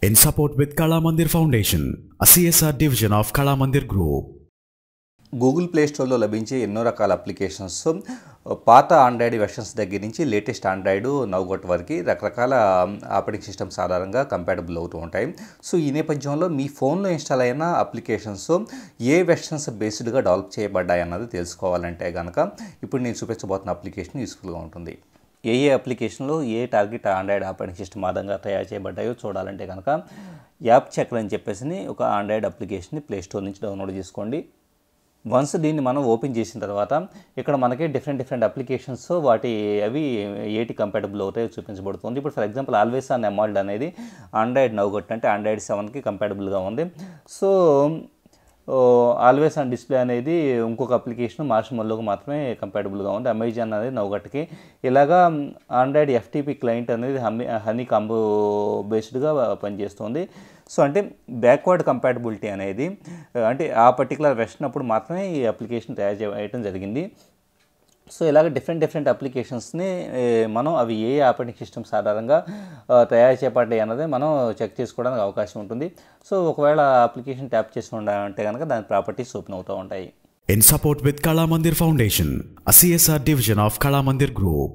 in support with Kala Mandir Foundation, a CSR division of Kala Mandir Group. Google play స్టోర్లో లభించే ఎన్నో రకాల applications పాత Android versions దగ్గర నుంచి లేటెస్ట్ ఆండ్రాయిడ్ నౌగొట్ వరకు రకరకాల ఆపరేటింగ్ సిస్టమ్స్ ఆధారంగా కంపాటబుల్ అవుతూ ఉంటాయి. సో ఈ నేపథ్యంలో మీ ఫోన్లో ఇన్స్టాల్ అయిన అప్లికేషన్స్ ఏ వెర్షన్స్ బేస్డ్గా డెవలప్ చేయబడ్డాయి అన్నది తెలుసుకోవాలంటే కనుక ఇప్పుడు నేను చూపించబోతున్న అప్లికేషన్ యూస్ఫుల్గా ఉంటుంది. ఏ అప్లికేషన్లో ఏ టార్గెట్ ఆండ్రాయిడ్ ఆపరేటింగ్ సిస్టమ్ ఆధారంగా తయారు చేయబడ్డాయో చూడాలంటే కనుక యాప్ చెక్కర్ అని చెప్పేసి ఒక ఆండ్రాయిడ్ అప్లికేషన్ని ప్లే స్టోర్ నుంచి డౌన్లోడ్ చేసుకోండి. వన్స్ దీన్ని మనం ఓపెన్ చేసిన తర్వాత ఇక్కడ మనకి డిఫరెంట్ అప్లికేషన్స్ అవి ఏటి కంపాటబుల్ అవుతాయో చూపించబడుతుంది. ఇప్పుడు ఫర్ ఎగ్జాంపుల్ ఆల్వేస్ ఆన్ ఎమాల్డ్ అనేది ఆండ్రాయిడ్ నౌగొట్ అంటే ఆండ్రాయిడ్ 7కి కంపాటబుల్గా ఉంది. సో ఆల్వేస్ ఆన్ డిస్ప్లే అనేది ఇంకొక అప్లికేషన్ మార్ష్మెల్లోకి మాత్రమే కంపాటబుల్గా ఉంది. అమెజాన్ అనేది నౌగట్కి. ఇలాగా ఆండ్రాయిడ్ ఎఫ్టీపీ క్లయింట్ అనేది హనీ కాంబో బేస్డ్గా పనిచేస్తుంది. సో అంటే బ్యాక్వర్డ్ కంపాటబిలిటీ అనేది అంటే ఆ పర్టికులర్ వెర్షన్ అప్పుడు మాత్రమే ఈ అప్లికేషన్ తయారు చేయడం జరిగింది. సో ఇలాగ డిఫరెంట్ అప్లికేషన్స్ని మనం అవి ఏ ఆపరేటింగ్ సిస్టమ్స్ ఆధారంగా తయారు చేయబడ్డాయి అన్నది మనం చెక్ చేసుకోవడానికి అవకాశం ఉంటుంది. సో ఒకవేళ అప్లికేషన్ ట్యాప్ చేసి ఉండాలంటే కనుక దాని ప్రాపర్టీస్ ఓపెన్ అవుతూ ఉంటాయి. In support with Kala Mandir Foundation, a CSR division of Kala Mandir Group.